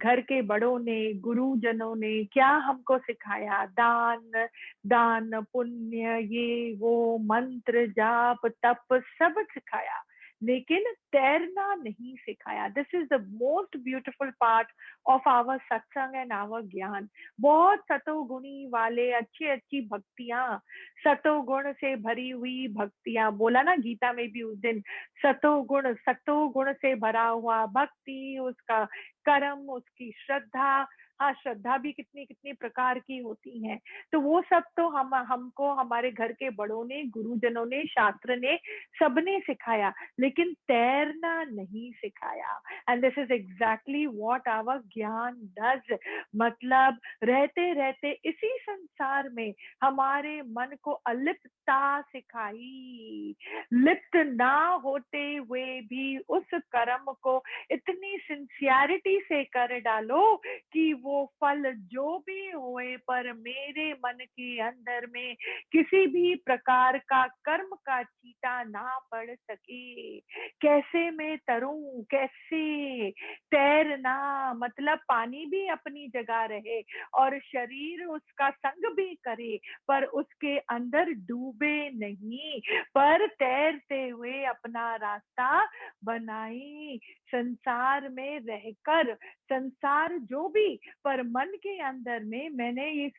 घर के बड़ों ने, गुरुजनों ने क्या हमको सिखाया? दान, दान पुण्य, ये वो मंत्र जाप तप सब सिखाया, लेकिन तैरना नहीं सिखाया। This is the most beautiful part of our satsang and our gyan. बहुत सतोगुणी वाले अच्छी अच्छी भक्तियां, सतोगुण से भरी हुई भक्तियां, बोला ना गीता में भी उस दिन, सतोगुण से भरा हुआ भक्ति, उसका कर्म, उसकी श्रद्धा। हाँ, श्रद्धा भी कितनी कितनी प्रकार की होती है। तो वो सब तो हमको हमारे घर के बड़ों ने, गुरुजनों ने, शास्त्र ने, सबने सिखाया, लेकिन तैरना नहीं सिखाया। And this is exactly what our gyan does. मतलब रहते रहते इसी संसार में हमारे मन को अलिप्तता सिखाई। लिप्त ना होते हुए भी उस कर्म को इतनी सिंसियरिटी से कर डालो कि वो फल जो भी होए पर मेरे मन के अंदर में किसी भी प्रकार का कर्म का चीटा ना पड़ सके। कैसे मैं तरूं, कैसे तैरना? मतलब पानी भी अपनी जगह रहे और शरीर उसका संग भी करे, पर उसके अंदर डूबे नहीं, पर तैरते हुए अपना रास्ता बनाए। संसार में रहकर, संसार जो भी, पर मन के अंदर में मैंने ये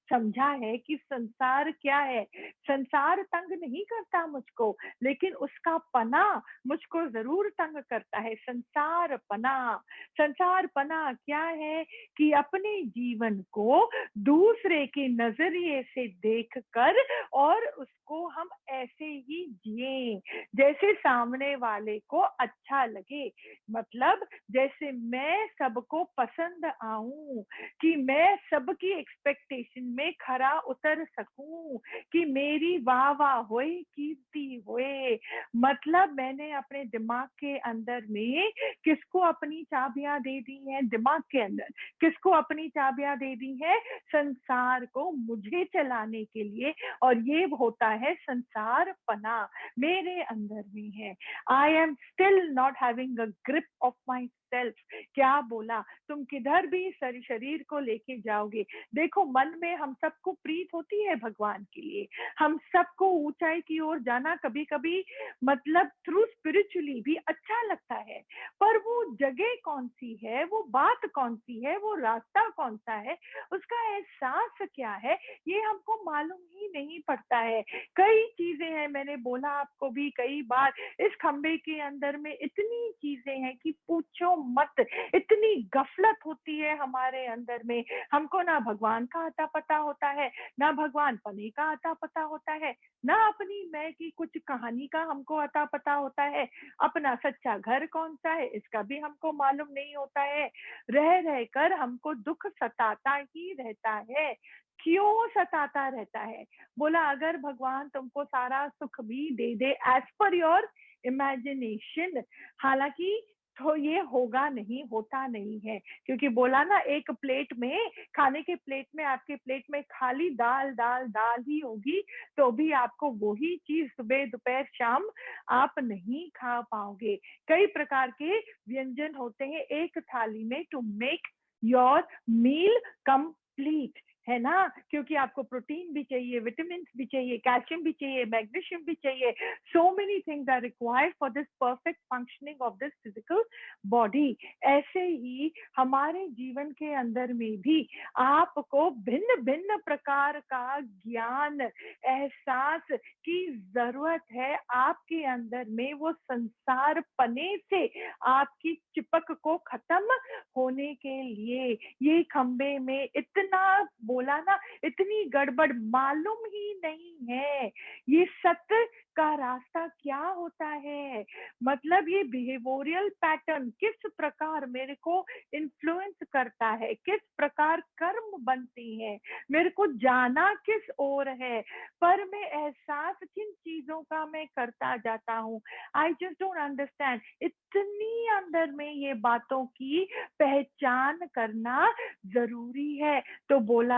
समझा है कि संसार क्या है। संसार तंग नहीं करता मुझको, लेकिन उसका पना मुझको जरूर तंग करता है। संसार पना, संसार पना क्या है? कि अपने जीवन को दूसरे के नजरिए से देखकर और उसको हम ऐसे ही जिए जैसे सामने वाले को अच्छा लगे। मतलब जैसे मैं सबको पसंद आऊं, कि मैं सबकी एक्सपेक्टेशन में खरा उतर सकूं, कि मेरी वाह वाह होए, कीर्ति होए। मतलब मैंने अपने दिमाग के अंदर में किसको अपनी चाबियां दे दी हैं? दिमाग के अंदर किसको अपनी चाबियां दे दी है? संसार को मुझे चलाने के लिए। और ये होता है संसार पना, मेरे अंदर में है। I am still not having a grip of my self. क्या बोला? तुम किधर भी शरीर को लेके जाओगे, देखो मन में हम सबको प्रीत होती है भगवान के लिए। हम सबको ऊंचाई की ओर जाना कभी कभी मतलब थ्रू स्पिरिचुअली भी अच्छा लगता है, पर वो जगह कौन सी है, वो बात कौन सी है, वो रास्ता कौन सा है, उसका एहसास क्या है, ये हमको मालूम ही नहीं पड़ता है। कई चीजें हैं, मैंने बोला आपको भी कई बार, इस खंबे के अंदर में इतनी चीजें हैं कि पूछो मत। इतनी गफलत होती है हमारे अंदर में। हमको ना भगवान का अता पता होता है, ना भगवान पने का अता पता होता है, ना अपनी मैं की कुछ कहानी का हमको अता पता होता है। अपना सच्चा घर कौन सा है इसका भी हमको मालूम नहीं होता है। रह रहकर हमको दुख सताता ही रहता है। क्यों सताता रहता है? बोला अगर भगवान तुमको सारा सुख भी दे दे एज पर योर इमेजिनेशन, हालांकि तो ये होगा नहीं, होता नहीं है। क्योंकि बोला ना, एक प्लेट में, खाने के प्लेट में, आपके प्लेट में खाली दाल दाल दाल ही होगी, तो भी आपको वही चीज सुबह दोपहर शाम आप नहीं खा पाओगे। कई प्रकार के व्यंजन होते हैं एक थाली में to make your meal complete, है ना? क्योंकि आपको प्रोटीन भी चाहिए, विटामिन भी चाहिए, कैल्शियम भी चाहिए, मैग्नीशियम भी चाहिए। So many things are required for this perfect functioning of this physical body. ऐसे ही हमारे जीवन के अंदर में भी आपको भिन्न भिन्न प्रकार का ज्ञान, एहसास की जरूरत है। आपके अंदर में वो संसार पने से आपकी चिपक को खत्म होने के लिए। ये खंबे में इतना बोला ना, इतनी गड़बड़, मालूम ही नहीं है ये सत्य का रास्ता क्या होता है। मतलब ये बिहेवियरल पैटर्न किस प्रकार मेरे को इन्फ्लुएंस करता है, किस प्रकार कर्म बनती है, मेरे को जाना किस ओर है, पर मैं एहसास किन चीजों का मैं करता जाता हूँ। I just don't understand. इतनी अंदर में ये बातों की पहचान करना जरूरी है। तो बोला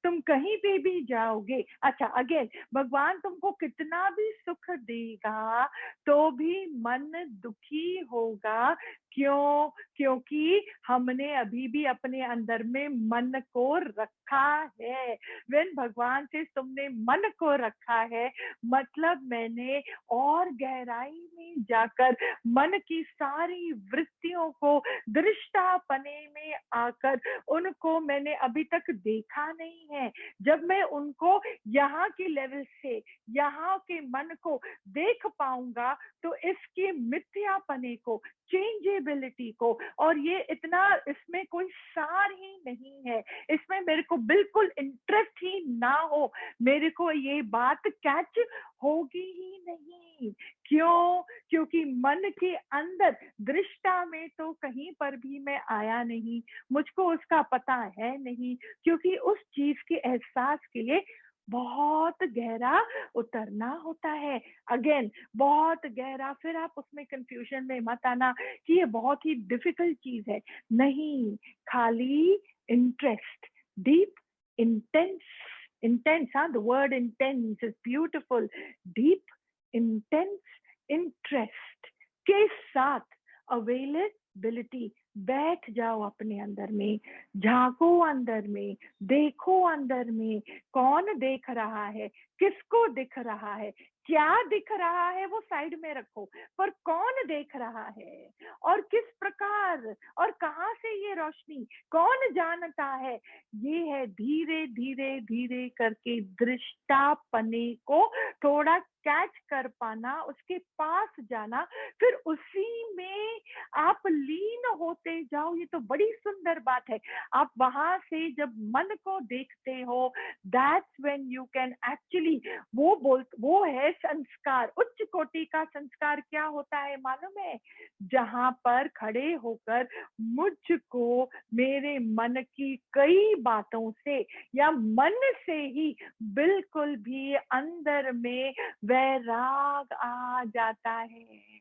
तुम कहीं पे भी जाओगे, अच्छा अगेन, भगवान तुमको कितना भी सुख सुख देगा तो भी मन दुखी होगा। क्यों? क्योंकि हमने अभी भी अपने अंदर में मन को रखा है। वेन भगवान से तुमने मन को रखा है, मतलब मैंने और गहराई में जाकर मन की सारी वृत्तियों को दृष्टापने में आकर उनको मैंने अभी तक देखा नहीं है। जब मैं उनको यहाँ की लेवल से, यहाँ के मन को देख पाऊंगा तो इसके मिथ्यापने को, चेंजेबिलिटी को, और ये इतना, इसमें कोई सार ही नहीं है, इसमें मेरे को बिल्कुल इंटरेस्ट ही ना हो, मेरे को ये बात कैच होगी ही नहीं। क्यों? क्योंकि मन के अंदर दृष्टा में तो कहीं पर भी मैं आया नहीं, मुझको उसका पता है नहीं, क्योंकि उस चीज के एहसास के लिए बहुत गहरा उतरना होता है। अगेन बहुत गहरा, फिर आप उसमें कंफ्यूजन में मत आना कि ये बहुत ही डिफिकल्ट चीज है। नहीं, खाली इंटरेस्ट, डीप इंटेंस, इंटेंस, हाँ, the word intense is beautiful. Deep intense interest के साथ अवेलेबिलिटी, बैठ जाओ अपने अंदर में, झांको अंदर में, देखो अंदर में कौन देख रहा है, किसको दिख रहा है, क्या दिख रहा है वो साइड में रखो, पर कौन देख रहा है और किस प्रकार और कहां से ये रोशनी, कौन जानता है। ये है धीरे धीरे धीरे करके दृष्टापने को थोड़ा कैच कर पाना, उसके पास जाना, फिर उसी में आप लीन होते जाओ। ये तो बड़ी सुंदर बात है। आप वहां से जब मन को देखते हो, that's when you can actually, वो है संस्कार। उच्च कोटि का संस्कार क्या होता है मालूम है? जहां पर खड़े होकर मुझको मेरे मन की कई बातों से या मन से ही बिल्कुल भी अंदर में वैराग आ जाता है।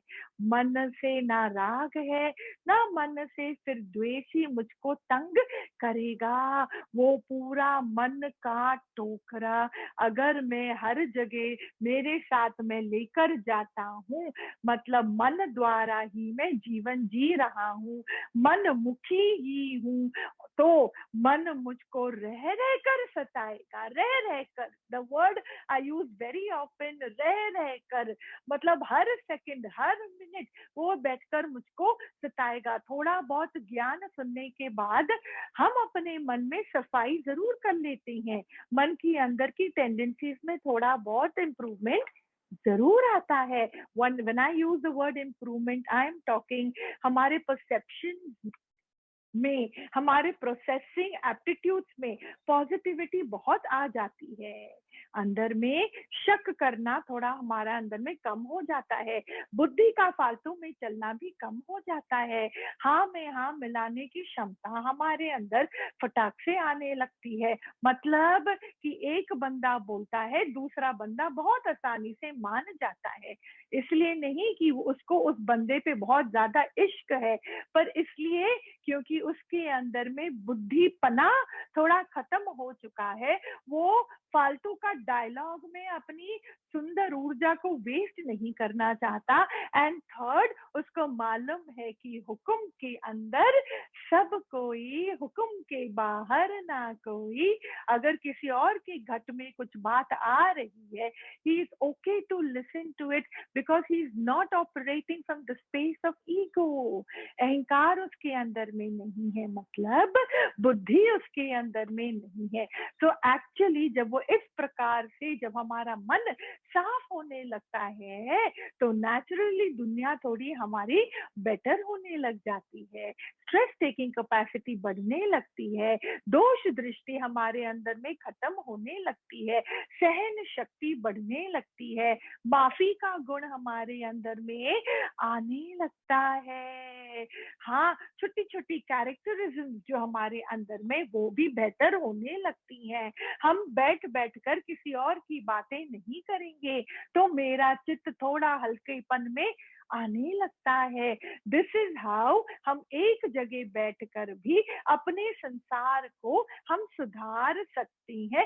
मन से ना राग है, ना मन से फिर द्वेषी मुझको तंग करेगा। वो पूरा मन का टोकरा अगर मैं हर जगह मेरे साथ में लेकर जाता हूँ, मतलब मन द्वारा ही मैं जीवन जी रहा हूँ, मन मुखी ही हूँ, तो मन मुझको रह रह कर सताएगा। रह रह कर, the word I use very often, रह रह कर, मतलब हर सेकंड हर मिनट वो बैठकर मुझको सताएगा। थोड़ा बहुत ज्ञान सुनने के बाद हम अपने मन में सफाई जरूर कर लेते हैं, मन की अंदर की टेंडेंसीज में थोड़ा बहुत इम्प्रूवमेंट जरूर आता है। when I use the word improvement, I am talking हमारे परसेप्शन में, हमारे प्रोसेसिंग एप्टीट्यूड्स में पॉजिटिविटी बहुत आ जाती है। अंदर में शक करना थोड़ा हमारा अंदर में कम हो जाता है, बुद्धि का फालतू में चलना भी कम हो जाता है, हाँ में हाँ मिलाने की क्षमता हमारे अंदर फटाक से आने लगती है। मतलब कि एक बंदा बोलता है, दूसरा बंदा बहुत आसानी से मान जाता है, इसलिए नहीं कि उसको उस बंदे पे बहुत ज्यादा इश्क है, पर इसलिए क्योंकि उसके अंदर में बुद्धिपना थोड़ा खत्म हो चुका है। वो फालतू का डायलॉग में अपनी सुंदर ऊर्जा को वेस्ट नहीं करना चाहता। एंड थर्ड, उसको मालूम है कि हुक्म के अंदर सब कोई, हुक्म के बाहर ना कोई। अगर किसी और के घट में कुछ बात आ रही है, he is okay to listen to it because he is not operating from the space of ego. अहंकार उसके अंदर में नहीं है, मतलब बुद्धि उसके अंदर में नहीं है। तो एक्चुअली जब वो इस प्रकार से, जब हमारा मन साफ होने लगता है, तो नेचुरली दुनिया थोड़ी हमारी बेटर होने लग जाती है, स्ट्रेस टेकिंग कैपेसिटी बढ़ने लगती है, दोष दृष्टि हमारे अंदर में खत्म होने लगती है, सहन शक्ति बढ़ने लगती है, माफी का गुण हमारे अंदर में आने लगता है। हाँ, छोटी छोटी कैरेक्टरिज्म जो हमारे अंदर में, वो भी बेहतर होने लगती हैं। हम बैठ बैठ कर किसी और की बातें नहीं करेंगे, तो मेरा चित्त थोड़ा हल्केपन में आने लगता है। दिस इज हाउ हम एक जगह बैठकर भी अपने संसार को हम सुधार सकते हैं,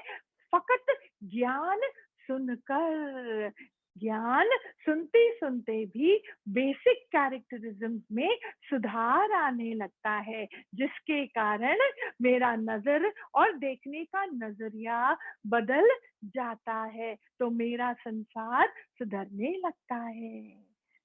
फकत ज्ञान सुनकर। ज्ञान सुनते सुनते भी बेसिक कैरेक्टरिज्म में सुधार आने लगता है, जिसके कारण मेरा नजर और देखने का नजरिया बदल जाता है, तो मेरा संसार सुधरने लगता है।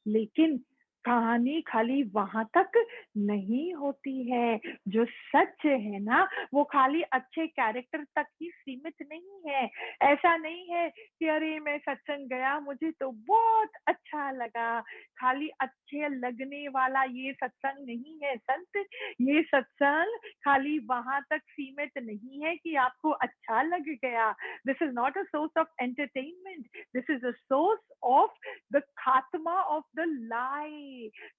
लेकिन कहानी खाली वहां तक नहीं होती है। जो सच है ना, वो खाली अच्छे कैरेक्टर तक ही सीमित नहीं है। ऐसा नहीं है कि अरे मैं सत्संग गया, मुझे तो बहुत अच्छा लगा। खाली अच्छे लगने वाला ये सत्संग नहीं है संत। ये सत्संग खाली वहां तक सीमित नहीं है कि आपको अच्छा लग गया। This is not a source of entertainment, this is a source of the खात्मा ऑफ द लाई।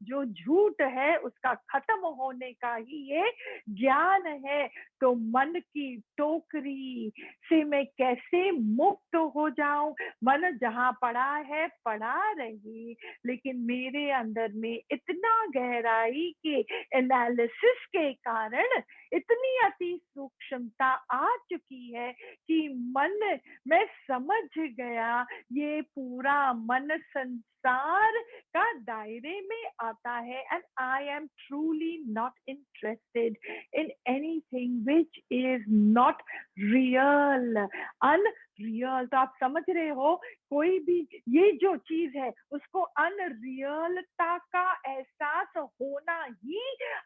जो झूठ है उसका खत्म होने का ही ये ज्ञान है। तो मन की टोकरी से मैं कैसे मुक्त हो जाऊं? मन जहां पड़ा है पड़ा रहे, लेकिन मेरे अंदर में इतना गहराई के एनालिसिस के कारण इतनी अति सूक्ष्मता आ चुकी है कि मन मैं समझ गया ये पूरा मन संसार का दायरे में आता है। And I am truly not interested in anything which is not real, unreal. तो आप समझ रहे हो, कोई भी ये जो चीज है उसको अनरियलता का एहसास होना ही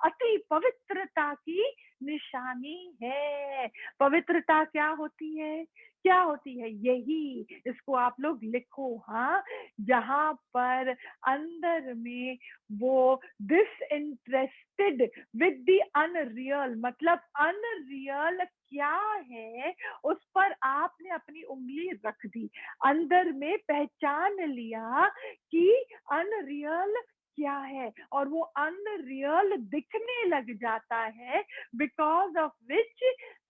अति पवित्रता की निशानी है। पवित्रता क्या होती है? क्या होती है? यही, इसको आप लोग लिखो, हाँ, जहां पर अंदर में वो डिसइंटरेस्टेड विद द अनरियल, मतलब अनरियल क्या है उस पर आपने अपनी उंगली रख दी, अंदर में पहचान लिया कि अनरियल क्या है, और वो अनरियल दिखने लग जाता है, because of which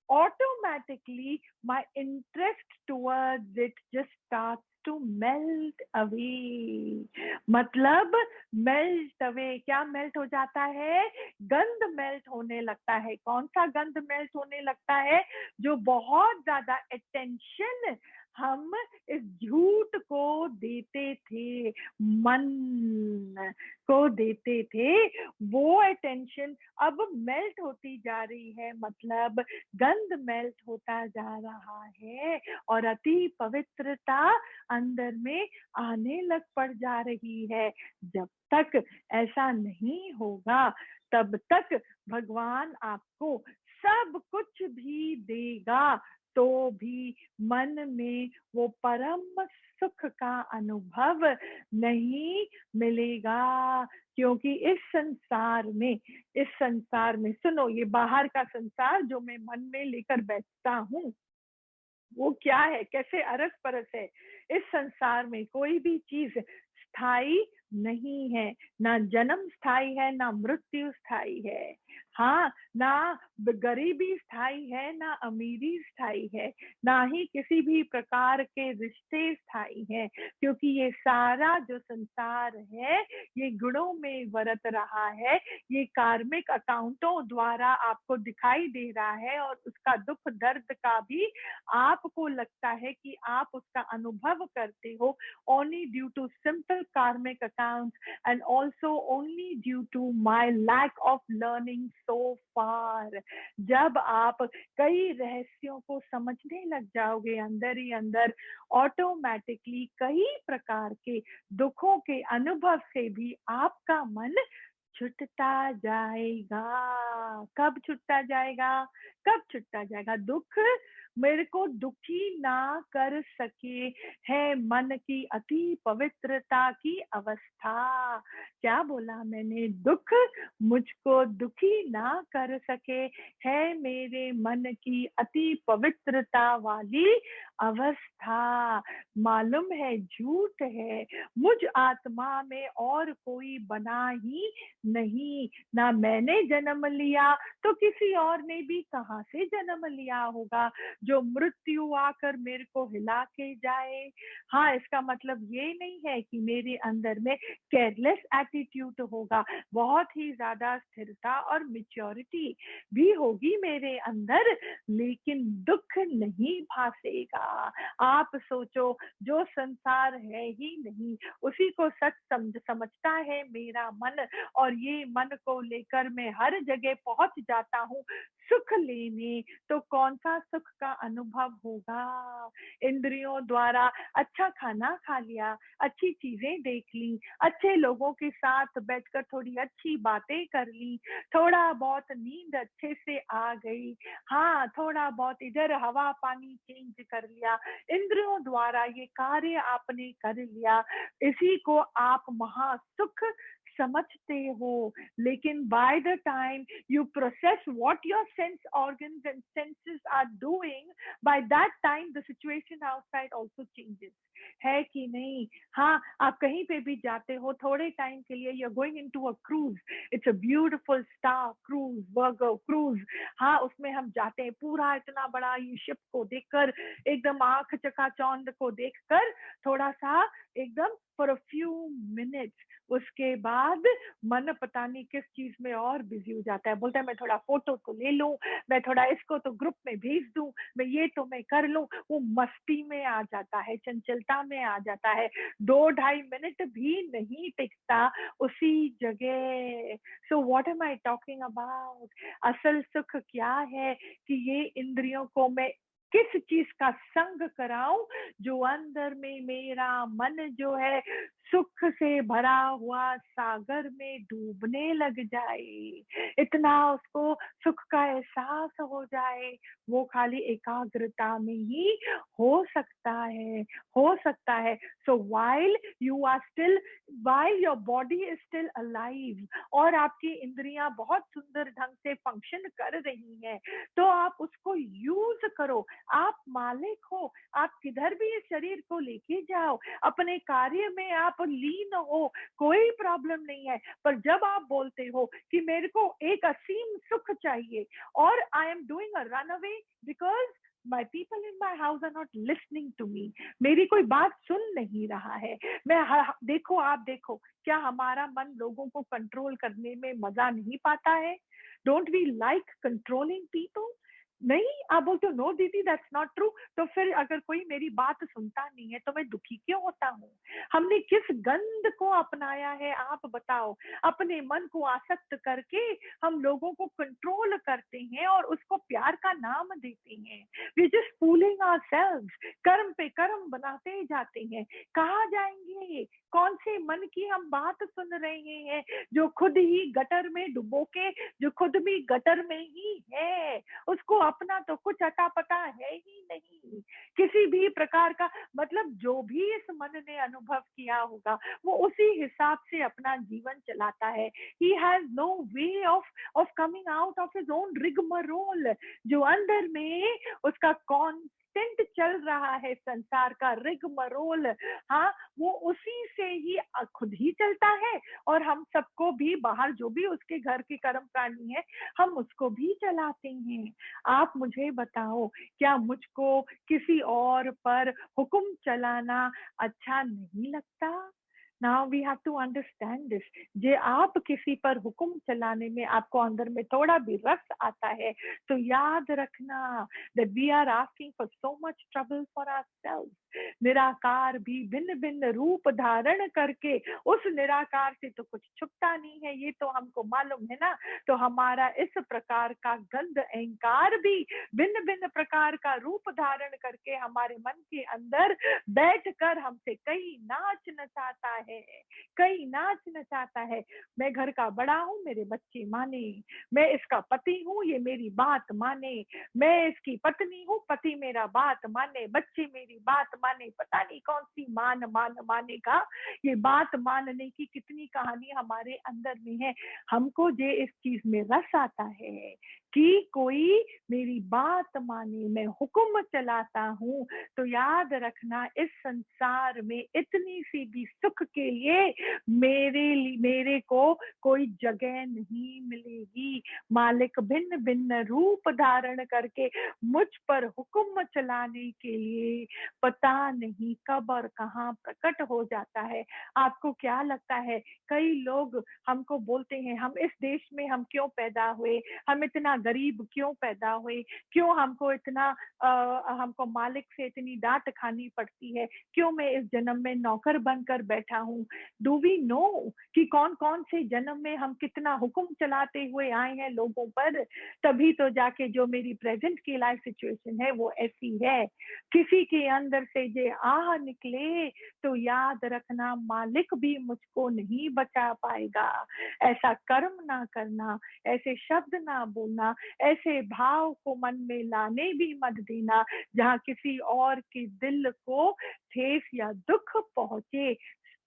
automatically my interest towards it just starts to melt away। मतलब मेल्ट अवे, क्या मेल्ट हो जाता है? गंध मेल्ट होने लगता है। कौन सा गंध मेल्ट होने लगता है? जो बहुत ज्यादा अटेंशन हम इस झूठ को देते थे, मन को देते थे, वो अटेंशन अब मेल्ट होती जा रही है। मतलब गंध मेल्ट होता जा रहा है और अति पवित्रता अंदर में आने लग पड़ जा रही है। जब तक ऐसा नहीं होगा तब तक भगवान आपको सब कुछ भी देगा, तो भी मन में वो परम सुख का अनुभव नहीं मिलेगा। क्योंकि इस संसार में सुनो, ये बाहर का संसार जो मैं मन में लेकर बैठता हूँ, वो क्या है, कैसे अरस परस है। इस संसार में कोई भी चीज स्थायी नहीं है। ना जन्म स्थायी है, ना मृत्यु स्थायी है। हाँ, ना गरीबी स्थायी है, ना अमीरी स्थायी है, ना ही किसी भी प्रकार के रिश्ते स्थायी हैं। क्योंकि ये सारा जो संसार है ये गुणों में वर्त रहा है। ये कार्मिक अकाउंटों द्वारा आपको दिखाई दे रहा है, और उसका दुख दर्द का भी आपको लगता है कि आप उसका अनुभव करते हो, only due to simple karmic accounts and also only due to my lack of learning so far। जब आप कई रहस्यों को समझने लग जाओगे अंदर ही अंदर, ऑटोमेटिकली कई प्रकार के दुखों के अनुभव से भी आपका मन छुटता जाएगा। कब छुटता जाएगा? कब छुटता जाएगा? दुख मेरे को दुखी ना कर सके है मन की अति पवित्रता की अवस्था। क्या बोला मैंने? दुख मुझको दुखी ना कर सके है मेरे मन की अति पवित्रता वाली अवस्था। मालूम है झूठ है, मुझ आत्मा में और कोई बना ही नहीं। ना मैंने जन्म लिया तो किसी और ने भी कहां से जन्म लिया होगा। जो मृत्यु आकर मेरे को हिला के जाए। हाँ, इसका मतलब ये नहीं है कि मेरे अंदर में केयरलेस एटीट्यूड होगा, बहुत ही ज्यादा स्थिरता और मेच्योरिटी भी होगी मेरे अंदर, लेकिन दुख नहीं भासेगा। आप सोचो, जो संसार है ही नहीं उसी को सच समझता है मेरा मन, और ये मन को लेकर मैं हर जगह पहुंच जाता हूँ सुख लेने, तो कौन सा सुख का अनुभव होगा। इंद्रियों द्वारा अच्छा खाना खा लिया, अच्छी चीजें देख ली, अच्छे लोगों के साथ बैठकर थोड़ी अच्छी बातें कर ली, थोड़ा बहुत नींद अच्छे से आ गई, हाँ थोड़ा बहुत इधर हवा पानी चेंज कर लिया, इंद्रियों द्वारा ये कार्य आपने कर लिया, इसी को आप महासुख समझते हो। लेकिन by the time you process what your sense organs and senses are doing, by that time the situation outside also changes, है कि नहीं। हाँ, आप कहीं पे भी जाते हो थोड़े टाइम के लिए, you're going into a cruise, it's a beautiful star cruise, Virgo cruise। हाँ, उसमें हम जाते हैं पूरा इतना बड़ा ये शिप को देखकर, एकदम आंख चकाचौंध को देखकर, थोड़ा सा एकदम फॉर अ फ्यू मिनट्स, उसके बाद मन पता नहीं किस चीज में और बिजी हो जाता है, बोलता है मैं थोड़ा फोटो तो ले लूं, मैं थोड़ा इसको तो ग्रुप में भेज दूं, मैं ये तो मैं कर लूं, वो मस्ती में आ जाता है, चंचलता में आ जाता है, 2-2.5 मिनट भी नहीं टिकता उसी जगह। So what am I talking about, असल सुख क्या है कि ये इंद्रियों को मैं किस चीज का संग कराऊं, जो अंदर में मेरा मन जो है सुख से भरा हुआ सागर में डूबने लग जाए, इतना उसको सुख का एहसास हो जाए, वो खाली एकाग्रता में ही हो सकता है, हो सकता है। सो while you are still, while your body is still alive, और आपकी इंद्रियां बहुत सुंदर ढंग से फंक्शन कर रही हैं, तो आप उसको यूज करो, आप मालिक हो, आप किधर भी इस शरीर को लेके जाओ, अपने कार्य में आप लीन हो, कोई प्रॉब्लम नहीं है। पर जब आप बोलते हो कि मेरे को एक असीम सुख चाहिए, और I am doing a run away because my people in my house are not listening to me, मेरी कोई बात सुन नहीं रहा है, देखो आप देखो, क्या हमारा मन लोगों को कंट्रोल करने में मजा नहीं पाता है? Don't we like controlling people? नहीं, आप बोलते हो नो दीदी दैट्स नॉट ट्रू, तो फिर अगर कोई मेरी बात सुनता नहीं है तो मैं दुखी क्यों होता हूँ? हमने किस गंध को अपनाया है आप बताओ? अपने मन को आसक्त करके हम लोगों को कंट्रोल करते हैं और उसको प्यार का नाम देते हैं। वी जस्ट फूलिंग आवरसेल्व्स, कर्म पे कर्म बनाते जाते हैं। कहाँ जाएंगे? कौन से मन की हम बात सुन रहे हैं, जो खुद ही गटर में डुबो के, जो खुद भी गटर में ही है, उसको अपना तो कुछ अता पता है ही नहीं किसी भी प्रकार का। मतलब जो भी इस मन ने अनुभव किया होगा वो उसी हिसाब से अपना जीवन चलाता है। He has no way of coming out of his own rigmarole, जो अंदर में उसका कांस्टेंट चल रहा है संसार का रिगमरोल। हाँ, वो उसी से ही खुद ही चलता है, और हम सबको भी बाहर जो भी उसके घर के कर्म प्राणी है हम उसको भी चलाते हैं। आप मुझे बताओ, क्या मुझको किसी और पर हुक्म चलाना अच्छा नहीं लगता? Now we have to understand this. जे आप किसी पर हुक्म चलाने में आपको अंदर में थोड़ा भी रस आता है, तो याद रखना that we are asking for so much trouble for ourselves। निराकार भी भिन्न भिन्न रूप धारण करके, उस निराकार से तो कुछ छुपता नहीं है, ये तो हमको मालूम है ना। तो हमारा इस प्रकार का गंध अहंकार भी भिन्न भिन्न प्रकार का रूप धारण करके हमारे मन के अंदर बैठकर हमसे कई नाच नचाता है, कई नाच नचाता है। मैं घर का बड़ा हूँ, मेरे बच्चे माने, मैं इसका पति हूँ, ये मेरी बात माने, मैं इसकी पत्नी हूँ, पति मेरा बात माने, बच्चे मेरी बात माने, पता नहीं कौन सी मान मान माने का, ये बात मानने की कितनी कहानी हमारे अंदर में है। हमको जे इस चीज में रस आता है कि कोई मेरी बात माने, मैं हुक्म चलाता हूँ, तो याद रखना इस संसार में इतनी सी भी सुख के लिए मेरे को कोई जगह नहीं मिलेगी। मालिक भिन्न भिन्न रूप धारण करके मुझ पर हुक्म चलाने के लिए पता नहीं कब और कहाँ प्रकट हो जाता है। आपको क्या लगता है, कई लोग हमको बोलते हैं हम इस देश में हम क्यों पैदा हुए, हम इतना गरीब क्यों पैदा हुए, क्यों हमको इतना हमको मालिक से इतनी डांट खानी पड़ती है, क्यों मैं इस जन्म में नौकर बनकर बैठा हूँ। डू वी नो कि कौन कौन से जन्म में हम कितना हुक्म चलाते हुए आए हैं लोगों पर, तभी तो जाके जो मेरी प्रेजेंट की लाइफ सिचुएशन है वो ऐसी है। किसी के अंदर से जे आह निकले तो याद रखना मालिक भी मुझको नहीं बचा पाएगा। ऐसा कर्म ना करना, ऐसे शब्द ना बोलना, ऐसे भाव को मन में लाने भी मत देना जहाँ किसी और के दिल को ठेस या दुख पहुंचे।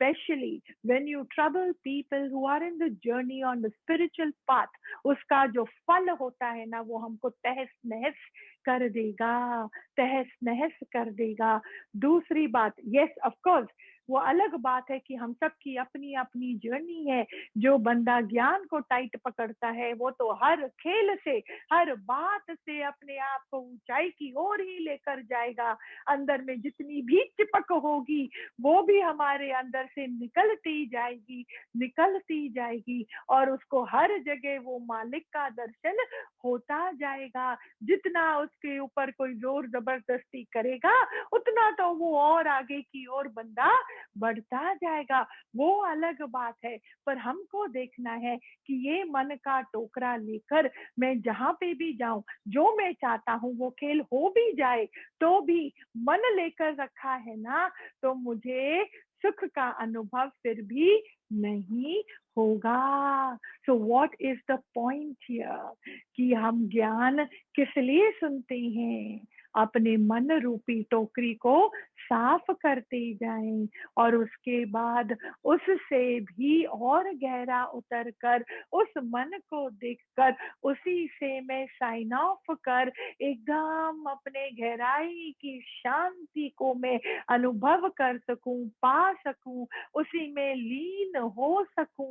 Especially when you trouble people who are in the journey on the spiritual path, उसका जो फल होता है ना वो हमको तहस नहस कर देगा, तहस नहस कर देगा। दूसरी बात, यस ऑफ कोर्स वो अलग बात है कि हम सब की अपनी अपनी जर्नी है। जो बंदा ज्ञान को टाइट पकड़ता है वो तो हर खेल से, हर बात से अपने आप को ऊंचाई की ओर ही लेकर जाएगा। अंदर में जितनी भी चिपक होगी वो भी हमारे अंदर से निकलती जाएगी, निकलती जाएगी, और उसको हर जगह वो मालिक का दर्शन होता जाएगा। जितना उसके ऊपर कोई जोर जबरदस्ती करेगा उतना तो वो और आगे की ओर बंदा बढ़ता जाएगा, वो अलग बात है। पर हमको देखना है कि ये मन का टोकरा लेकर मैं जहां पे भी जाऊं, जो मैं चाहता हूं वो खेल हो भी जाए तो भी मन लेकर रखा है ना, तो मुझे सुख का अनुभव फिर भी नहीं होगा। So what is the point here, कि हम ज्ञान किस लिए सुनते हैं, अपने मन रूपी टोकरी को साफ करते जाएं, और उसके बाद उससे भी और गहरा उतर कर उस मन को देखकर उसी से मैं साइन ऑफ कर एकदम अपने गहराई की शांति को मैं अनुभव कर सकूं, पा सकूं, उसी में लीन हो सकूं।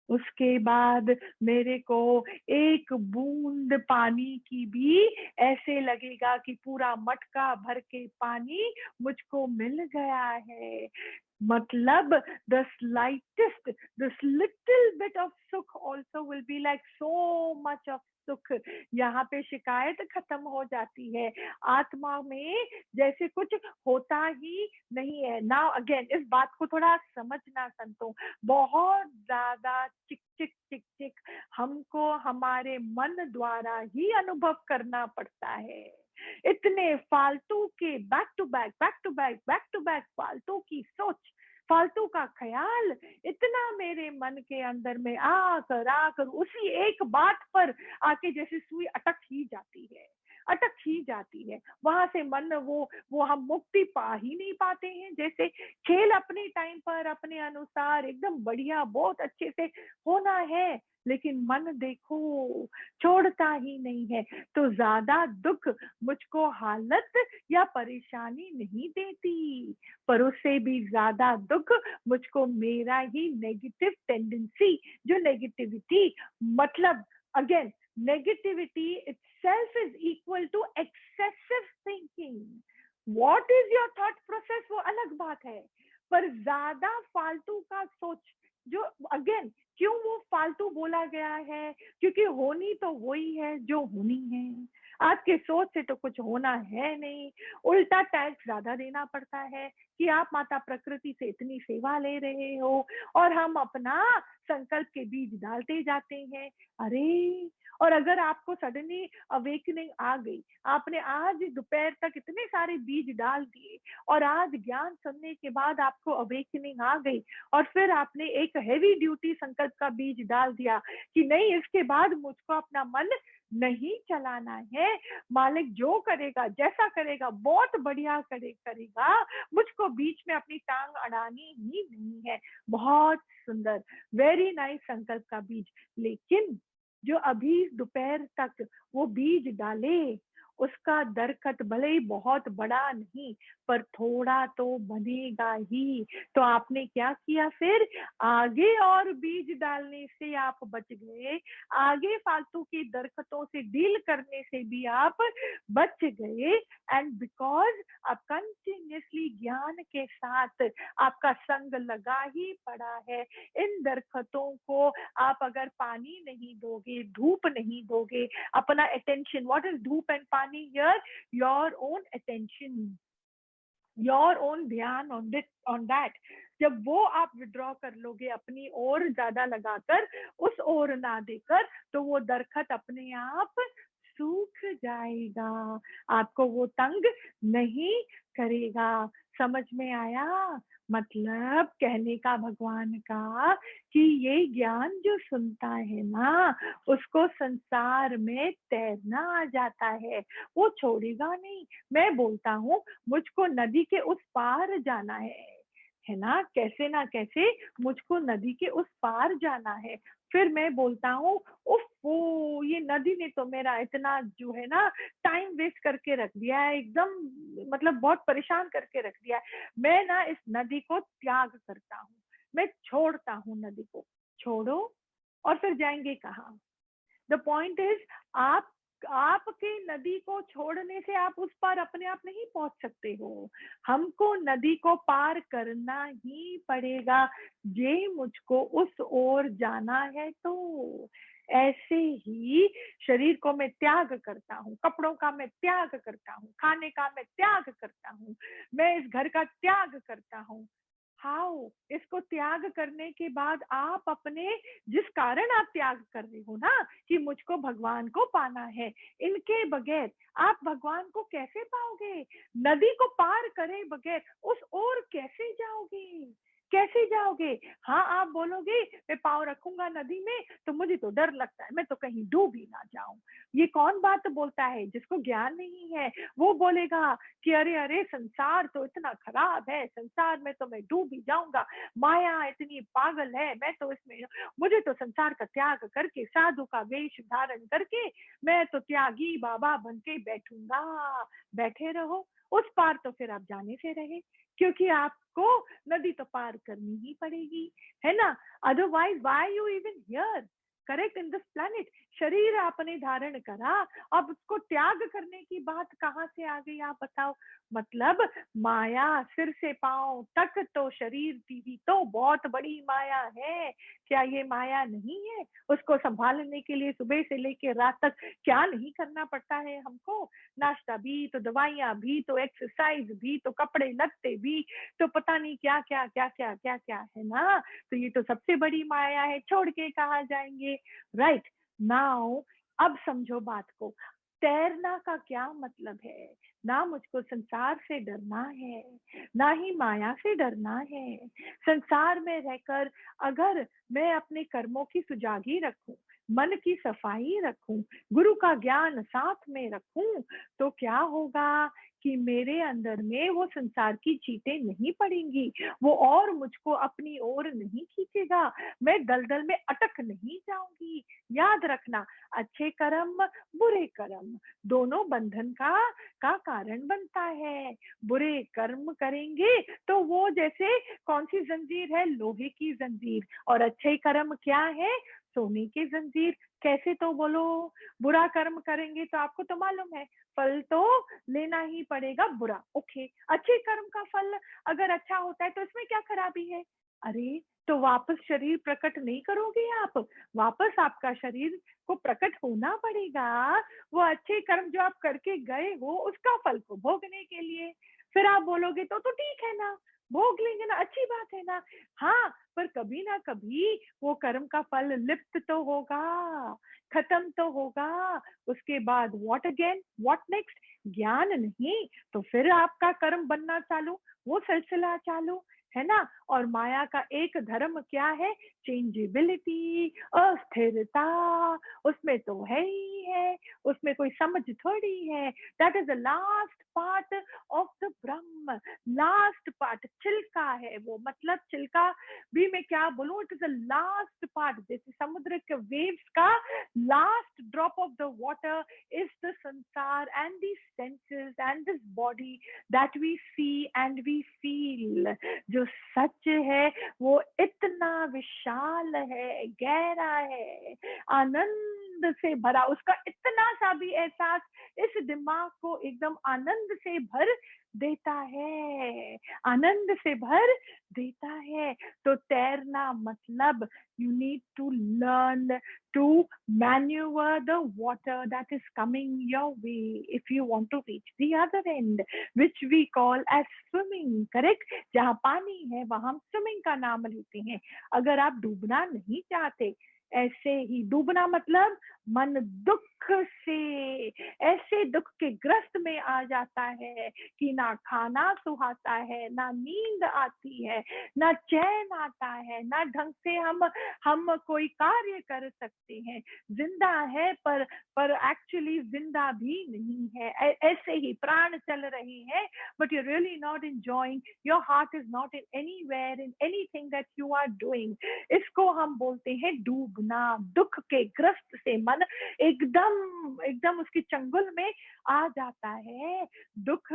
उसके बाद मेरे को एक बूंद पानी की भी ऐसे लगेगा कि पूरा मटका भर के पानी मुझको मिल गया है। मतलब the slightest, this little bit of sukh also will be like so much of सुख। यहाँ पे शिकायत खत्म हो जाती है, आत्मा में जैसे कुछ होता ही नहीं है। नाउ अगेन इस बात को थोड़ा समझना संतों, बहुत ज्यादा चिक चिक चिक चिक हमको हमारे मन द्वारा ही अनुभव करना पड़ता है। इतने फालतू के back to back back to back back to back फालतू की सोच, फालतू का ख्याल इतना मेरे मन के अंदर में आकर आकर उसी एक बात पर आके जैसे सुई अटक ही जाती है, अटक ही जाती है। वहां से मन वो हम मुक्ति पा ही नहीं पाते हैं। जैसे खेल अपने टाइम पर अपने अनुसार एकदम बढ़िया बहुत अच्छे से होना है, लेकिन मन देखो छोड़ता ही नहीं है। तो ज्यादा दुख मुझको हालत या परेशानी नहीं देती, पर उससे भी ज्यादा दुख मुझको मेरा ही नेगेटिव टेंडेंसी, जो नेगेटिविटी, मतलब again negativity itself is equal to excessive thinking. What is your thought process वो अलग बात है, पर ज्यादा फालतू का सोच, जो अगेन क्यों वो फालतू बोला गया है, क्योंकि होनी तो वही है जो होनी है। आज के सोच से तो कुछ होना है नहीं, उल्टा टैक्स ज्यादा देना पड़ता है कि आप माता प्रकृति से इतनी सेवा ले रहे हो, और हम अपना संकल्प के बीज डालते जाते हैं। अरे, और अगर आपको सडनली अवेकनिंग आ गई, आपने आज दोपहर तक इतने सारे बीज डाल दिए और आज ज्ञान सुनने के बाद आपको अवेकनिंग आ गई, और फिर आपने एक हेवी ड्यूटी संकल्प का बीज डाल दिया कि नहीं, इसके बाद मुझको अपना मन नहीं चलाना है, मालिक जो करेगा जैसा करेगा बहुत बढ़िया करेगा, मुझको बीच में अपनी टांग अड़ानी ही नहीं है। बहुत सुंदर, वेरी नाइस संकल्प का बीज, लेकिन जो अभी दोपहर तक वो बीज डाले, उसका दरखत भले ही बहुत बड़ा नहीं पर थोड़ा तो बनेगा ही। तो आपने क्या किया फिर, आगे और बीज डालने से आप बच गए, आगे फालतू की दरख्तों से डील करने से भी आप बच गए। एंड बिकॉज आप कंटिन्यूसली ज्ञान के साथ आपका संग लगा ही पड़ा है, इन दरख्तों को आप अगर पानी नहीं दोगे, धूप नहीं दोगे, अपना अटेंशन, व्हाट इज धूप एंड पानी here, your own attention, your own ध्यान ऑन दिस ऑन दैट, जब वो आप विड्रॉ कर लोगे अपनी ओर ज्यादा लगाकर, उस ओर ना देकर, तो वो दरखत अपने आप सूख जाएगा, आपको वो तंग नहीं करेगा। समझ में आया? मतलब कहने का भगवान का कि ये ज्ञान जो सुनता है ना, उसको संसार में तैरना आ जाता है, वो छोड़ेगा नहीं। मैं बोलता हूँ मुझको नदी के उस पार जाना है ना, कैसे ना कैसे मुझको नदी के उस पार जाना है। फिर मैं बोलता हूँ उफ, वो ये नदी ने तो मेरा इतना जो है ना टाइम वेस्ट करके रख दिया है, एकदम मतलब बहुत परेशान करके रख दिया है। मैं ना इस नदी को त्याग करता हूँ, मैं छोड़ता हूँ नदी को। छोड़ो और फिर जाएंगे कहाँ? द पॉइंट इज, आप आपके नदी को छोड़ने से आप उस पार अपने आप नहीं पहुंच सकते हो, हमको नदी को पार करना ही पड़ेगा, जे मुझको उस ओर जाना है तो। ऐसे ही शरीर को मैं त्याग करता हूँ, कपड़ों का मैं त्याग करता हूँ, खाने का मैं त्याग करता हूँ, मैं इस घर का त्याग करता हूँ। हाउ? इसको त्याग करने के बाद आप अपने, जिस कारण आप त्याग कर रहे हो ना कि मुझको भगवान को पाना है, इनके बगैर आप भगवान को कैसे पाओगे? नदी को पार करे बगैर उस ओर कैसे जाओगे? कैसे जाओगे? हाँ, आप बोलोगे मैं पाँव रखूंगा नदी में तो मुझे तो डर लगता है, मैं तो कहीं डूब ही ना जाऊं। ये कौन बात बोलता है? जिसको ज्ञान नहीं है वो बोलेगा कि अरे अरे संसार तो इतना खराब है, संसार में तो मैं डूब ही जाऊंगा, माया इतनी पागल है, मैं तो इसमें, मुझे तो संसार का त्याग करके साधु का वेश धारण करके मैं तो त्यागी बाबा बन के बैठूंगा। बैठे रहो, उस पार तो फिर आप जाने से रहे, क्योंकि आपको नदी तो पार करनी ही पड़ेगी, है ना? Otherwise why you even here, correct, in this planet. शरीर आपने धारण करा, अब उसको त्याग करने की बात कहाँ से आ गई आप बताओ? मतलब माया सिर से पांव तक तो शरीर की ही तो बहुत बड़ी माया है, क्या ये माया नहीं है? उसको संभालने के लिए सुबह से लेकर रात तक क्या नहीं करना पड़ता है हमको? नाश्ता भी तो, दवाइयां भी तो, एक्सरसाइज भी तो, कपड़े लत्ते भी तो, पता नहीं क्या क्या क्या क्या क्या क्या है ना। तो ये तो सबसे बड़ी माया है, छोड़ के कहाँ जाएंगे? राइट नाउ, अब समझो बात को, तैरना का क्या मतलब है? ना मुझको संसार से डरना है, ना ही माया से डरना है। संसार में रहकर अगर मैं अपने कर्मों की सुजागी रखूं, मन की सफाई रखूं, गुरु का ज्ञान साथ में रखूं, तो क्या होगा कि मेरे अंदर में वो संसार की चीटें नहीं पड़ेंगी, वो और मुझको अपनी ओर नहीं खींचेगा, मैं दलदल में अटक नहीं जाऊंगी। याद रखना, अच्छे कर्म, बुरे कर्म दोनों बंधन का कारण बनता है। बुरे कर्म करेंगे तो वो जैसे कौन सी जंजीर है? लोहे की जंजीर। और अच्छे कर्म क्या है? सोने की जंजीर। कैसे? तो बोलो। बुरा कर्म करेंगे तो आपको तो मालूम है, फल तो लेना ही पड़ेगा बुरा। ओके, अच्छे कर्म का फल अगर अच्छा होता है तो इसमें क्या खराबी है? अरे, तो वापस शरीर प्रकट नहीं करोगे आप? वापस आपका शरीर को प्रकट होना पड़ेगा, वो अच्छे कर्म जो आप करके गए हो उसका फल को भोगने के लिए। फिर आप बोलोगे तो ठीक है ना, भोग लेंगे ना, अच्छी बात है ना। हाँ, पर कभी ना कभी वो कर्म का फल लिप्त तो होगा, खत्म तो होगा। उसके बाद व्हाट अगेन, व्हाट नेक्स्ट? ज्ञान नहीं तो फिर आपका कर्म बनना चालू, वो सिलसिला चालू, है ना। और माया का एक धर्म क्या है? चेंजेबिलिटी, अस्थिरता। उसमें तो है ही है, उसमें कोई समझ थोड़ी है। That is the last part of the Brahma. Last part छिलका है वो, मतलब छिलका भी मैं क्या बोलूं, it is the last part. जैसे समुद्र के वेव्स का last drop of the water is the sansar and these senses and this body that we see and we feel। जो सच है वो इतना विशाल है, गहरा है, आनंद से भरा। उसका इतना सा भी एहसास इस दिमाग को एकदम आनंद से भर देता है, आनंद से भर देता है। तो तैरना मतलब you need to learn to maneuver the water that is coming your way if you want to reach the other end, which we call as swimming, correct? जहाँ पानी है वहां हम स्विमिंग का नाम लेते हैं। अगर आप डूबना नहीं चाहते, ऐसे ही डूबना मतलब मन दुख से, ऐसे दुख के ग्रस्त में आ जाता है कि ना खाना सुहाता है, ना नींद आती है, ना चैन आता है, ना ढंग से हम कोई कार्य कर सकते हैं। जिंदा है पर एक्चुअली जिंदा भी नहीं है। ऐसे ही प्राण चल रहे हैं, but you really not enjoying, your heart is not in anywhere in anything that you are doing. इसको हम बोलते हैं डूबना। दुख के ग्रस्त से मन एकदम एकदम उसके चंगुल में आ जाता है। दुख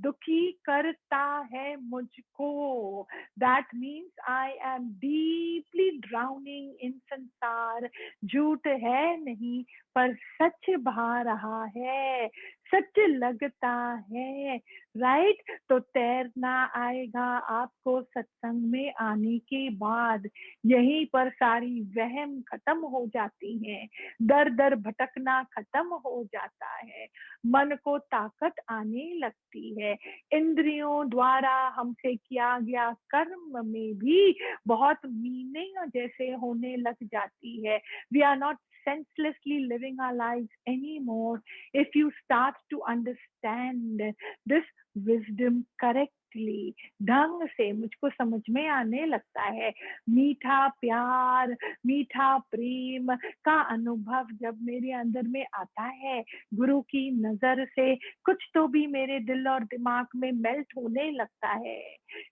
दुखी करता है मुझको। That means I am deeply drowning इन संसार। झूठ है नहीं पर सच बहा रहा है, सच लगता है, राइट। तो तैरना आएगा आपको सत्संग में आने के बाद। यहीं पर सारी वहम खत्म हो जाती है, दर दर भटकना खत्म हो जाता है, मन को ताकत आने लगती है। इंद्रियों द्वारा हमसे किया गया कर्म में भी बहुत मीनिंग जैसे होने लग जाती है। We are not senselessly living our lives anymore if you start to understand this wisdom correctly। ढंग से मुझको समझ में आने लगता है। मीठा प्यार, मीठा प्रेम का अनुभव जब मेरे अंदर में आता है, गुरु की नजर से कुछ तो भी मेरे दिल और दिमाग में मेल्ट होने लगता है।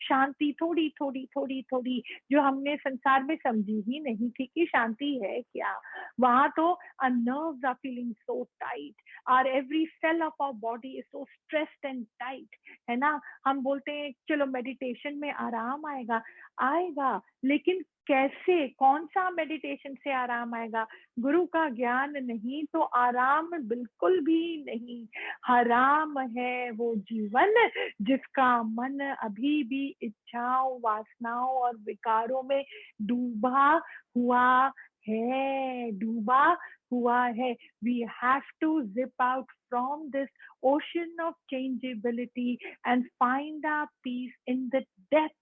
शांति थोड़ी थोड़ी थोड़ी थोड़ी, जो हमने संसार में समझी ही नहीं थी कि शांति है क्या। वहां तो our nerves are feeling so tight, our every cell of our body is so stressed and tight, है ना। हम बोलते हैं चलो मेडिटेशन में आराम आएगा, आएगा, लेकिन कैसे, कौन सा मेडिटेशन से आराम आएगा? गुरु का ज्ञान नहीं तो आराम बिल्कुल भी नहीं। हराम है वो जीवन जिसका मन अभी भी इच्छाओं, वासनाओं और विकारों में डूबा हुआ है, डूबा हुआ है। We have to zip out from this ocean of changeability and find our peace in the depth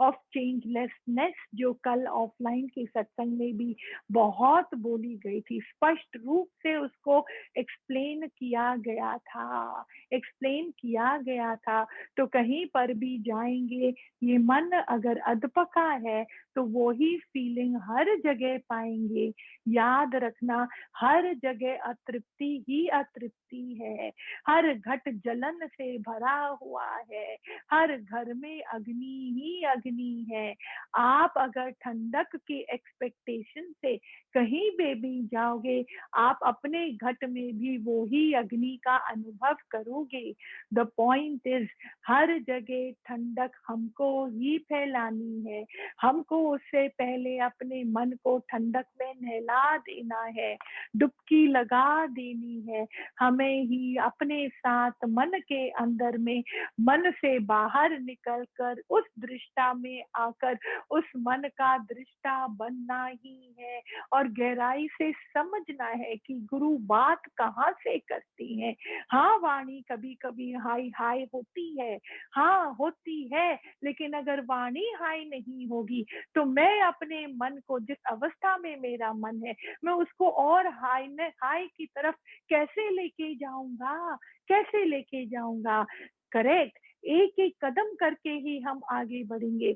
of changelessness, जो कल ऑफलाइन के सत्संग में भी बहुत बोली गई थी। स्पष्ट रूप से उसको एक्सप्लेन किया गया था, एक्सप्लेन किया गया था। तो कहीं पर भी जाएंगे, ये मन अगर अधपका है तो वो ही फीलिंग हर जगह पाएंगे। याद रखना, हर जगह अतृप्ति ही अतृप्ति है, हर घट जलन से भरा हुआ है, हर घर में अग्नि ही अग्नि है। आप अगर ठंडक के एक्सपेक्टेशन से कहीं पे भी जाओगे, आप अपने घट में भी वो ही अग्नि का अनुभव करोगे। द पॉइंट इज, हर जगह ठंडक हमको ही फैलानी है। हमको उससे पहले अपने मन को ठंडक में नहला देना है, डुबकी लगा देनी है। हमें ही अपने साथ मन के अंदर में, मन से बाहर निकल कर उस दृष्टा में आकर उस मन का दृष्टा बनना ही है। और गहराई से समझना है कि गुरु बात कहाँ से करती है। हाँ, वाणी कभी कभी हाई हाई होती है, हाँ होती है, लेकिन अगर वाणी हाई नहीं होगी तो मैं अपने मन को, जिस अवस्था में मेरा मन है, मैं उसको और हाई की तरफ कैसे लेके जाऊंगा, कैसे लेके जाऊंगा? करेक्ट। एक एक कदम करके ही हम आगे बढ़ेंगे।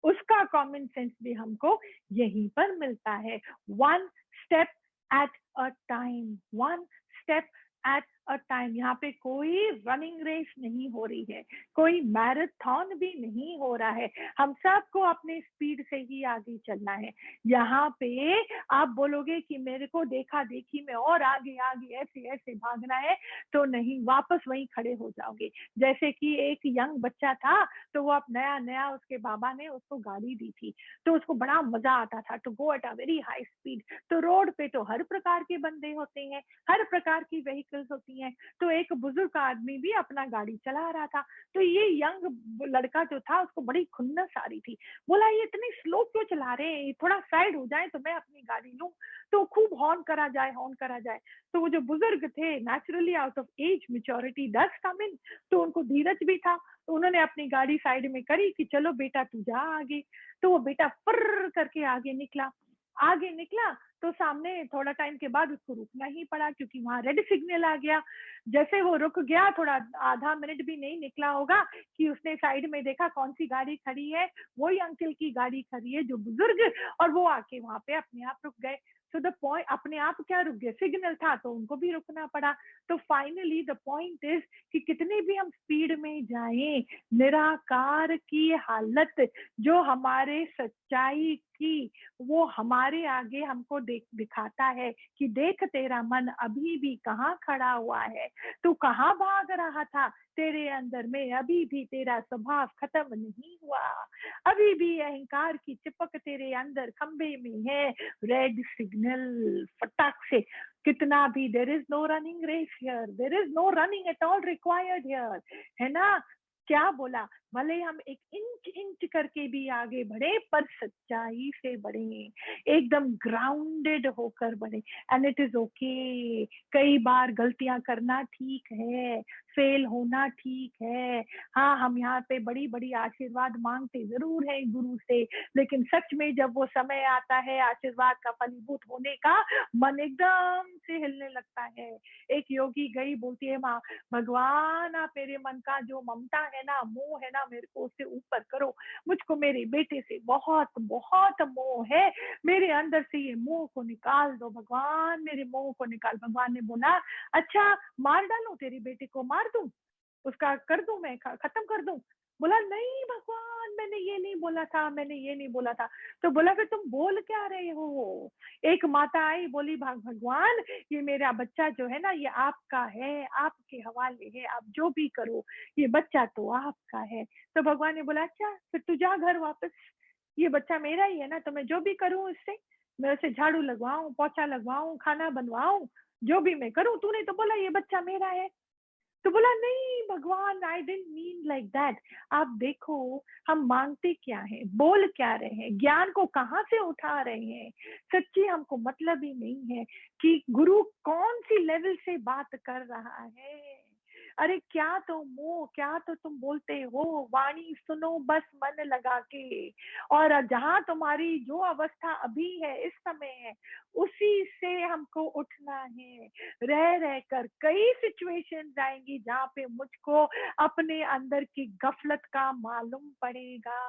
उसका कॉमन सेंस भी हमको यहीं पर मिलता है। One step at a time, one step at a time. यहाँ पे कोई रनिंग रेस नहीं हो रही है, कोई मैराथन भी नहीं हो रहा है। हम सबको अपने स्पीड से ही आगे चलना है। यहाँ पे आप बोलोगे कि मेरे को देखा देखी में और आगे आगे ऐसे ऐसे भागना है, तो नहीं, वापस वहीं खड़े हो जाओगे। जैसे कि एक यंग बच्चा था, तो वो अब नया नया उसके बाबा ने उसको गाड़ी दी थी, तो उसको बड़ा मजा आता था to go at a very high speed. तो रोड पे तो हर प्रकार के बंदे होते हैं, हर प्रकार की व्हीकल्स होती हैं। तो एक बुजुर्ग आदमी भी अपना गाड़ी चला रहा था, तो ये यंग लड़का जो था उसको बड़ी खुन्नस आ रही थी। बोला ये इतनी स्लो क्यों चला रहे हैं, थोड़ा साइड हो जाए तो मैं अपनी गाड़ी लूं। तो खूब हॉर्न करा जाए, हॉर्न करा जाए। तो वो जो बुजुर्ग थे, naturally out of age maturity does come in, तो उनको धीरज भी था। तो उन्होंने अपनी गाड़ी साइड में करी कि चलो बेटा तू जा आगे। तो वो बेटा फुर्र करके आगे निकला। आगे निकला तो सामने थोड़ा टाइम के बाद उसको रुकना ही पड़ा, क्योंकि वहां रेड सिग्नल आ गया। जैसे वो रुक गया, थोड़ा आधा मिनट भी नहीं निकला होगा कि उसने साइड में देखा कौन सी गाड़ी खड़ी है, वही अंकल की गाड़ी खड़ी है जो बुजुर्ग, और वो आके वहां पे अपने आप रुक गए। सो द पॉइंट, अपने आप क्या रुक गए, सिग्नल था तो उनको भी रुकना पड़ा। तो फाइनली द पॉइंट इज कि कितने भी हम स्पीड में जाएं, निराकार की हालत जो हमारे सच्चाई की, वो हमारे आगे हमको दिखाता है कि देख तेरा मन अभी भी कहाँ खड़ा हुआ है, तू कहाँ भाग रहा था, तेरे अंदर में अभी भी तेरा स्वभाव खत्म नहीं हुआ, अभी भी अहंकार की चिपक तेरे अंदर खंबे में है। रेड सिग्नल फटाक से, कितना भी, there is no running race here, there is no running at all required here, है ना। क्या बोला, भले हम एक इंच इंच करके भी आगे बढ़े, पर सच्चाई से बढ़े, एकदम ग्राउंडेड होकर बढ़े। एंड इट इज ओके, कई बार गलतियां करना ठीक है, फेल होना ठीक है। हाँ, हम यहाँ पे बड़ी बड़ी आशीर्वाद मांगते जरूर है गुरु से, लेकिन सच में जब वो समय आता है आशीर्वाद का फलीभूत होने का, मन एकदम से हिलने लगता है। एक योगी गई, बोलती है माँ, भगवान आप मेरे मन का जो ममता है ना, मोह है ना, मेरे को उससे ऊपर करो। मुझको मेरे बेटे से बहुत बहुत मोह है, मेरे अंदर से ये मोह को निकाल दो भगवान, मेरे मोह को निकाल। भगवान ने बोला, अच्छा मार डालू, तेरे बेटे को मार दूं, उसका कर दूं, मैं खत्म कर दूं। बोला नहीं भगवान, मैंने ये नहीं बोला था, मैंने ये नहीं बोला था। तो बोला फिर तुम बोल क्या रहे हो। एक माता आई, बोली भगवान ये मेरा बच्चा जो है ना, ये आपका है, आपके हवाले है, आप जो भी करो, ये बच्चा तो आपका है। तो भगवान ने बोला अच्छा फिर तू जा घर वापस, ये बच्चा मेरा ही है ना, तो मैं जो भी करूं इससे, मैं उसे झाड़ू लगवाऊं, पोछा लगवाऊं, खाना बनवाऊं, जो भी मैं करूं, तूने तो बोला ये बच्चा मेरा है। तो बोला नहीं भगवान, I didn't mean like that. आप देखो हम मांगते क्या है, बोल क्या रहे हैं, ज्ञान को कहाँ से उठा रहे हैं। सच्ची हमको मतलब ही नहीं है कि गुरु कौन सी लेवल से बात कर रहा है। अरे क्या तो मोह, क्या तो तुम बोलते हो, वाणी सुनो बस मन लगा के। और जहां तुम्हारी जो अवस्था अभी है, इस समय है, उसी से हमको उठना है। रह रह कर कई सिचुएशंस आएंगी जहाँ पे मुझको अपने अंदर की गफलत का मालूम पड़ेगा।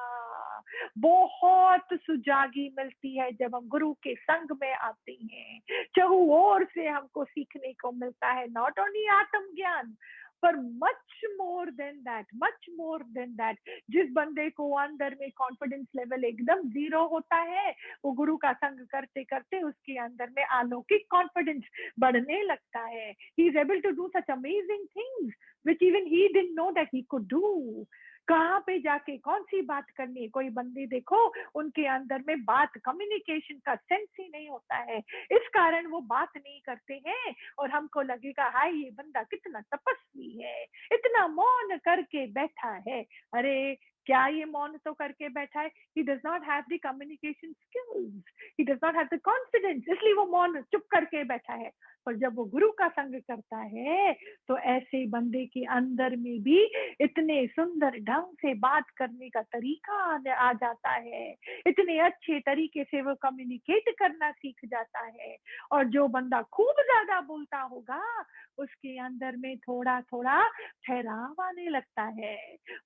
बहुत सुजागी मिलती है जब हम गुरु के संग में आते हैं। चहु ओर से हमको सीखने को मिलता है, नॉट ओनली आत्म ज्ञान, पर much more than that, much more than that. जिस बंदे को अंदर में कॉन्फिडेंस लेवल एकदम जीरो होता है, वो गुरु का संग करते करते उसके अंदर में अलौकिक कॉन्फिडेंस बढ़ने लगता है। He is able to do such amazing things which even he didn't know that he could do. कहाँ पे जाके कौन सी बात करनी है। कोई बंदे देखो, उनके अंदर में बात, कम्युनिकेशन का सेंस ही नहीं होता है, इस कारण वो बात नहीं करते हैं, और हमको लगेगा हाय ये बंदा कितना तपस्वी है, इतना मौन करके बैठा है। अरे क्या ये मौन तो करके बैठा है? He does not have the communication skills, he does not have the confidence, इसलिए वो मौन चुप करके बैठा है। पर जब वो गुरु का संग करता है तो ऐसे बंदे के अंदर में भी इतने सुंदर ढंग से बात करने का तरीका आ जाता है, इतने अच्छे तरीके से वो कम्युनिकेट करना सीख जाता है। और जो बंदा खूब ज्यादा बोलता होगा उसके अंदर में थोड़ा थोड़ा ठहराव आने लगता है,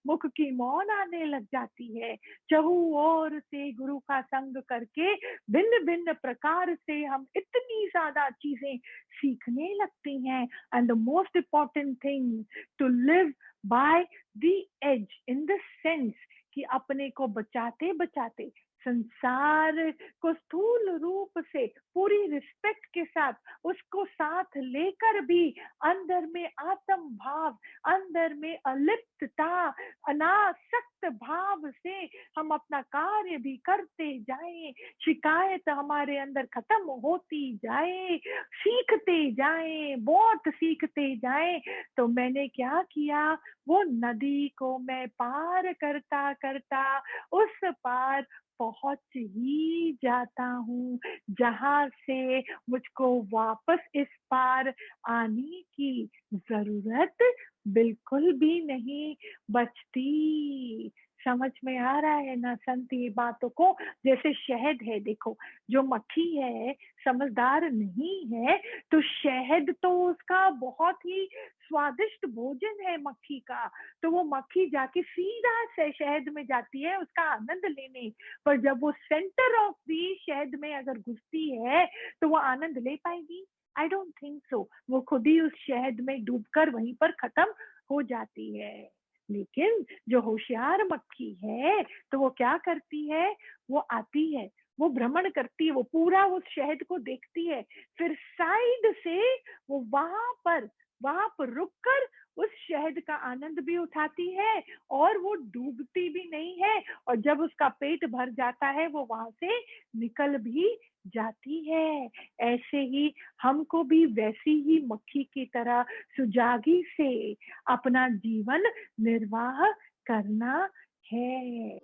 मुख की मौन आने लग जाती है। चहु ओर से गुरु का संग करके भिन्न भिन्न प्रकार से हम इतनी ज्यादा चीजें सीखने लगती हैं। And the most important thing to live by the age in the sense कि अपने को बचाते बचाते संसार को स्थूल रूप से पूरी रिस्पेक्ट के साथ उसको साथ लेकर भी अंदर में आत्म भाव, अंदर में अलिप्तता, अनासक्त भाव से हम अपना कार्य भी करते जाएं, शिकायत हमारे अंदर खत्म होती जाए, सीखते जाएं, बहुत सीखते जाएं। तो मैंने क्या किया, वो नदी को मैं पार करता करता उस पार पहुंच ही जाता हूँ जहां से मुझको वापस इस पार आने की जरूरत बिल्कुल भी नहीं बचती। समझ में आ रहा है ना संत ये बातों को? जैसे शहद है, देखो जो मक्खी है समझदार नहीं है तो शहद तो उसका बहुत ही स्वादिष्ट भोजन है मक्खी का, तो वो मक्खी जाके सीधा से शहद में जाती है उसका आनंद लेने। पर जब वो सेंटर ऑफ दी शहद में अगर घुसती है तो वो आनंद ले पाएगी? I don't think so. वो खुद ही उस शहद में डूबकर वहीं पर खत्म हो जाती है। लेकिन जो होशियार मक्खी है तो वो क्या करती है, वो आती है, वो भ्रमण करती है, वो पूरा उस शहद को देखती है, फिर साइड से वो वहां पर रुककर उस शहद का आनंद भी उठाती है और वो डूबती भी नहीं है। और जब उसका पेट भर जाता है वो वहां से निकल भी जाती है। ऐसे ही हमको भी वैसी ही मक्खी की तरह सुजागी से अपना जीवन निर्वाह करना है।